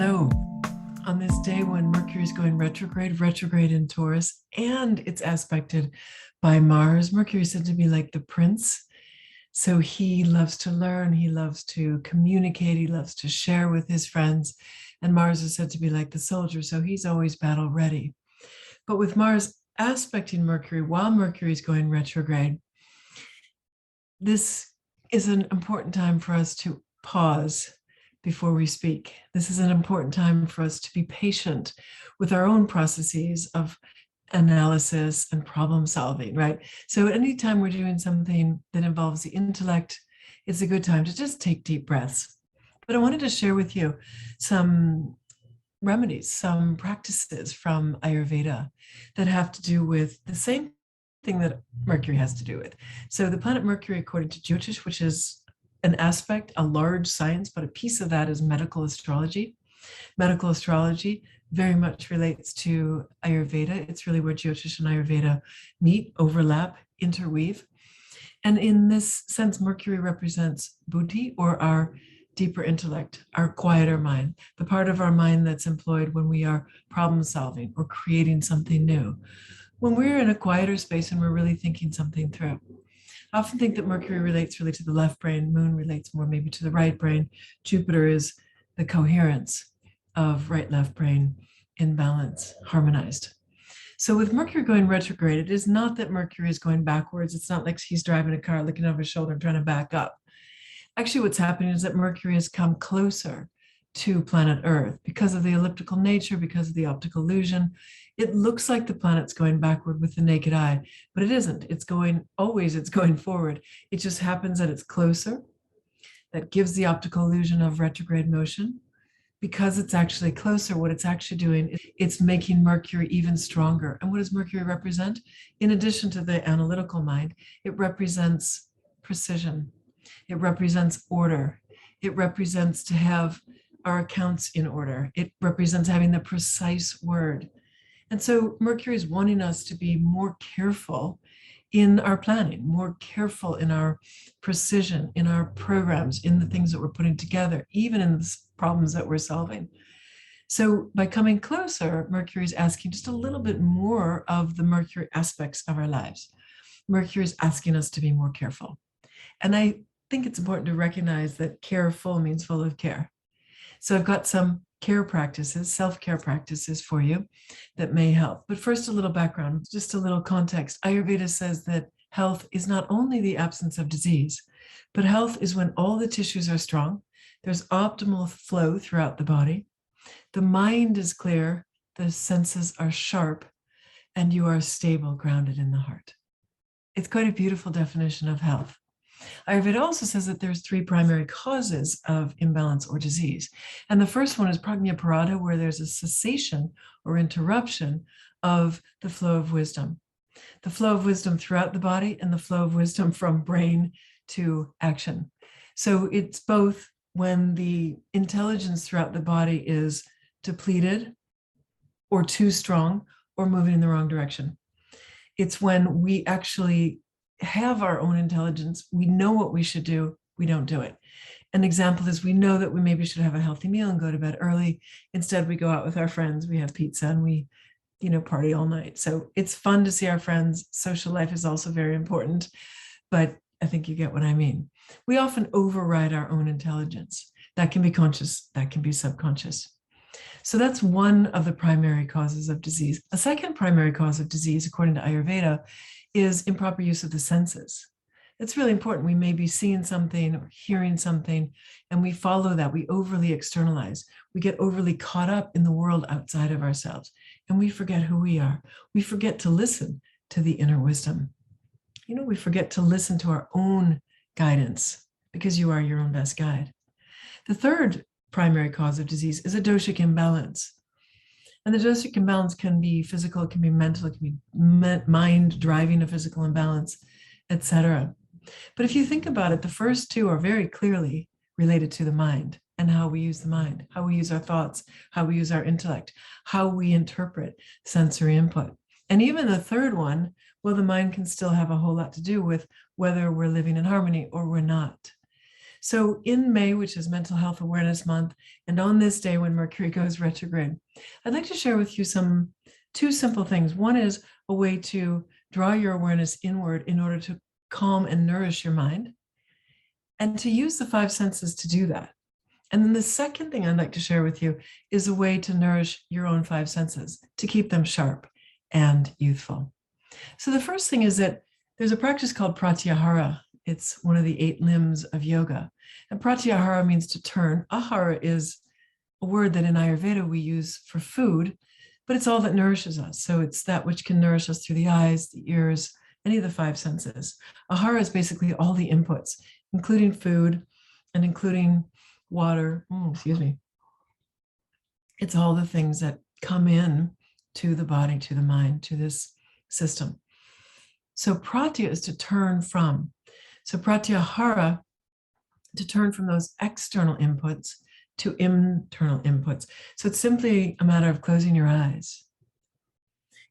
Hello. On this day when Mercury is going retrograde in Taurus, and it's aspected by Mars, Mercury is said to be like the prince. So he loves to learn, he loves to communicate, he loves to share with his friends. And Mars is said to be like the soldier, so he's always battle ready. But with Mars aspecting Mercury while Mercury is going retrograde, this is an important time for us to pause before we speak. This is an important time for us to be patient with our own processes of analysis and problem solving, right? So anytime we're doing something that involves the intellect, it's a good time to just take deep breaths. But I wanted to share with you some remedies, some practices from Ayurveda that have to do with the same thing that Mercury has to do with. So the planet Mercury, according to Jyotish, which is an aspect, a large science, but a piece of that is medical astrology. Medical astrology very much relates to Ayurveda. It's really where Jyotish and Ayurveda meet, overlap, interweave. And in this sense, Mercury represents buddhi, or our deeper intellect, our quieter mind, the part of our mind that's employed when we are problem solving or creating something new. When we're in a quieter space and we're really thinking something through. I often think that Mercury relates really to the left brain, Moon relates more maybe to the right brain. Jupiter is the coherence of right-left brain in balance, harmonized. So with Mercury going retrograde, it is not that Mercury is going backwards. It's not like he's driving a car, looking over his shoulder, trying to back up. Actually, what's happening is that Mercury has come closer to planet Earth because of the elliptical nature, because of the optical illusion. It looks like the planet's going backward with the naked eye, but it isn't. It's going forward. It just happens that it's closer. That gives the optical illusion of retrograde motion. Because it's actually closer, what it's actually doing, it's making Mercury even stronger. And what does Mercury represent? In addition to the analytical mind, it represents precision. It represents order. It represents to have our accounts in order. It represents having the precise word. And so Mercury is wanting us to be more careful in our planning, more careful in our precision, in our programs, in the things that we're putting together, even in the problems that we're solving. So by coming closer, Mercury is asking just a little bit more of the Mercury aspects of our lives. Mercury is asking us to be more careful. And I think it's important to recognize that careful means full of care. So I've got some care practices, self-care practices for you that may help. But first, a little background, just a little context. Ayurveda says that health is not only the absence of disease, but health is when all the tissues are strong, there's optimal flow throughout the body, the mind is clear, the senses are sharp, and you are stable, grounded in the heart. It's quite a beautiful definition of health. Ayurveda also says that there's three primary causes of imbalance or disease. And the first one is Pratyahara, where there's a cessation or interruption of the flow of wisdom. The flow of wisdom throughout the body and the flow of wisdom from brain to action. So it's both when the intelligence throughout the body is depleted or too strong or moving in the wrong direction. It's when we actually have our own intelligence, we know what we should do, we don't do it. An example is we know that we maybe should have a healthy meal and go to bed early. Instead, we go out with our friends, we have pizza and we, party all night. So it's fun to see our friends. Social life is also very important, but I think you get what I mean. We often override our own intelligence. That can be conscious, that can be subconscious. So that's one of the primary causes of disease. A second primary cause of disease, according to Ayurveda, is improper use of the senses. It's really important. We may be seeing something or hearing something, and we follow that. We overly externalize. We get overly caught up in the world outside of ourselves, and we forget who we are. We forget to listen to the inner wisdom. We forget to listen to our own guidance because you are your own best guide. The third primary cause of disease is a doshic imbalance. And the doshic imbalance can be physical, it can be mental, it can be mind driving a physical imbalance, etc. But if you think about it, the first two are very clearly related to the mind and how we use the mind, how we use our thoughts, how we use our intellect, how we interpret sensory input. And even the third one, well, the mind can still have a whole lot to do with whether we're living in harmony or we're not. So in May, which is Mental Health Awareness Month, and on this day when Mercury goes retrograde, I'd like to share with you two simple things. One is a way to draw your awareness inward in order to calm and nourish your mind, and to use the five senses to do that. And then the second thing I'd like to share with you is a way to nourish your own five senses, to keep them sharp and youthful. So the first thing is that there's a practice called Pratyahara. It's one of the 8 limbs of yoga. And Pratyahara means to turn. Ahara is a word that in Ayurveda we use for food, but it's all that nourishes us. So it's that which can nourish us through the eyes, the ears, any of the five senses. Ahara is basically all the inputs, including food and including water. Excuse me. It's all the things that come in to the body, to the mind, to this system. So pratya is to turn from. So pratyahara, to turn from those external inputs to internal inputs. So it's simply a matter of closing your eyes.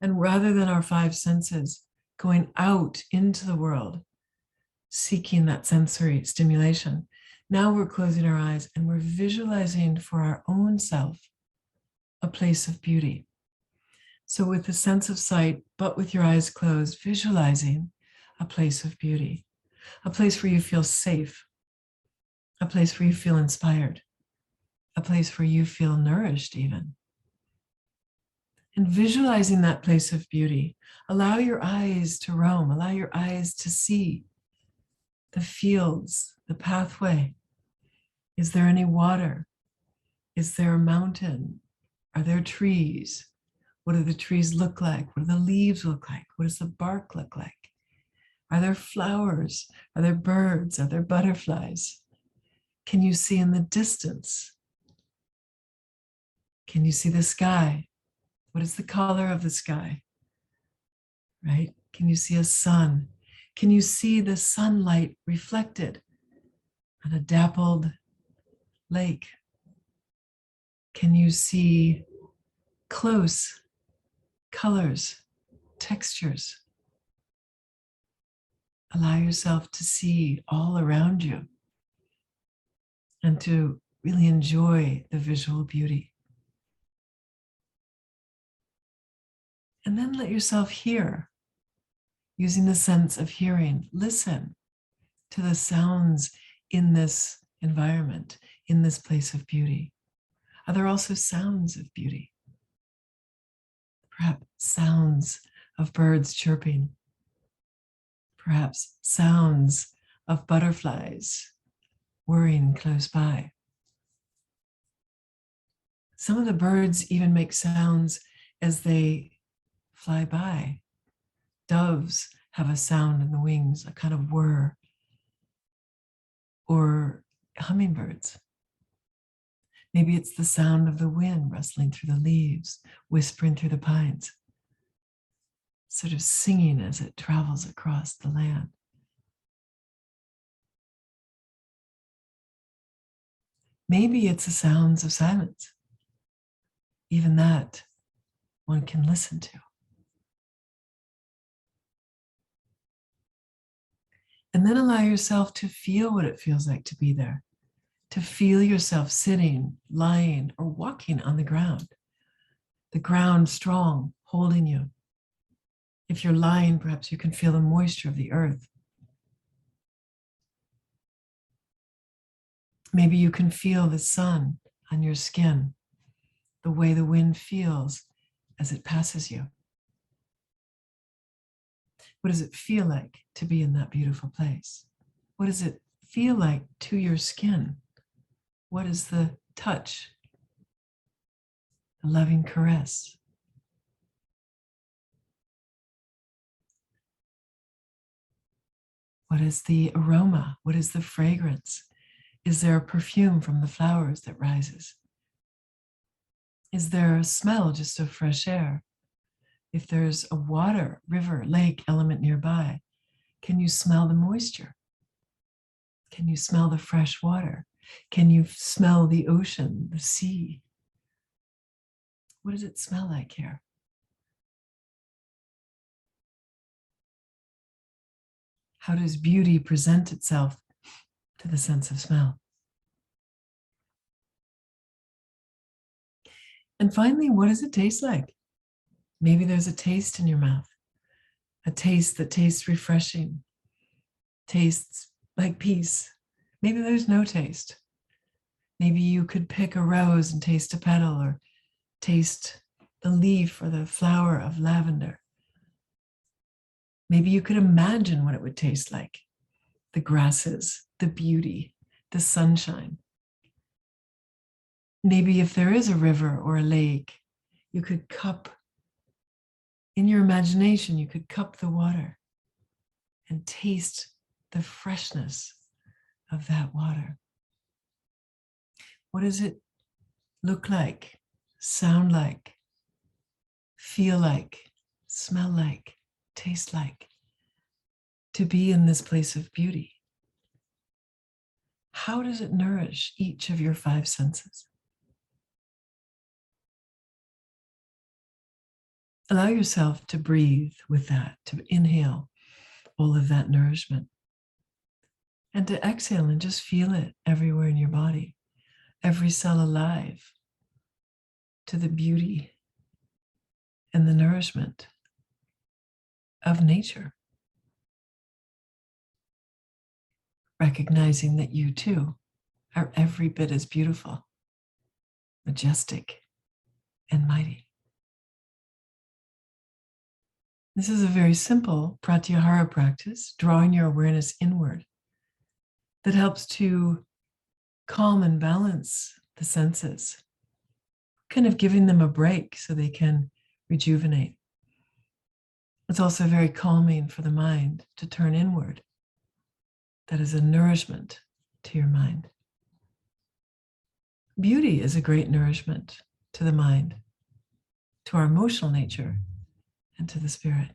And rather than our five senses going out into the world, seeking that sensory stimulation, now we're closing our eyes and we're visualizing for our own self a place of beauty. So with the sense of sight, but with your eyes closed, visualizing a place of beauty, a place where you feel safe, a place where you feel inspired, a place where you feel nourished even. And visualizing that place of beauty, allow your eyes to roam, allow your eyes to see the fields, the pathway. Is there any water? Is there a mountain? Are there trees? What do the trees look like? What do the leaves look like? What does the bark look like? Are there flowers? Are there birds? Are there butterflies? Can you see in the distance? Can you see the sky? What is the color of the sky? Right? Can you see a sun? Can you see the sunlight reflected on a dappled lake? Can you see close colors, textures? Allow yourself to see all around you and to really enjoy the visual beauty. And then let yourself hear, using the sense of hearing. Listen to the sounds in this environment, in this place of beauty. Are there also sounds of beauty? Perhaps sounds of birds chirping. Perhaps sounds of butterflies whirring close by. Some of the birds even make sounds as they fly by. Doves have a sound in the wings, a kind of whir. Or hummingbirds. Maybe it's the sound of the wind rustling through the leaves, whispering through the pines, sort of singing as it travels across the land. Maybe it's the sounds of silence. Even that one can listen to. And then allow yourself to feel what it feels like to be there, to feel yourself sitting, lying, or walking on the ground strong, holding you. If you're lying, perhaps you can feel the moisture of the earth. Maybe you can feel the sun on your skin, the way the wind feels as it passes you. What does it feel like to be in that beautiful place? What does it feel like to your skin? What is the touch, the loving caress? What is the aroma? What is the fragrance? Is there a perfume from the flowers that rises? Is there a smell just of fresh air? If there's a water, river, lake element nearby, can you smell the moisture? Can you smell the fresh water? Can you smell the ocean, the sea? What does it smell like here? How does beauty present itself to the sense of smell. And finally, what does it taste like? Maybe there's a taste in your mouth, a taste that tastes refreshing, tastes like peace. Maybe there's no taste. Maybe you could pick a rose and taste a petal, or taste the leaf or the flower of lavender. Maybe you could imagine what it would taste like, the grasses, the beauty, the sunshine. Maybe if there is a river or a lake, you could cup, in your imagination, you could cup the water and taste the freshness of that water. What does it look like, sound like, feel like, smell like, taste like to be in this place of beauty? How does it nourish each of your 5 senses? Allow yourself to breathe with that, to inhale all of that nourishment, and to exhale and just feel it everywhere in your body, every cell alive to the beauty and the nourishment of nature. Recognizing that you too are every bit as beautiful, majestic, and mighty. This is a very simple Pratyahara practice, drawing your awareness inward, that helps to calm and balance the senses, kind of giving them a break so they can rejuvenate. It's also very calming for the mind to turn inward. That is a nourishment to your mind. Beauty is a great nourishment to the mind, to our emotional nature, and to the spirit.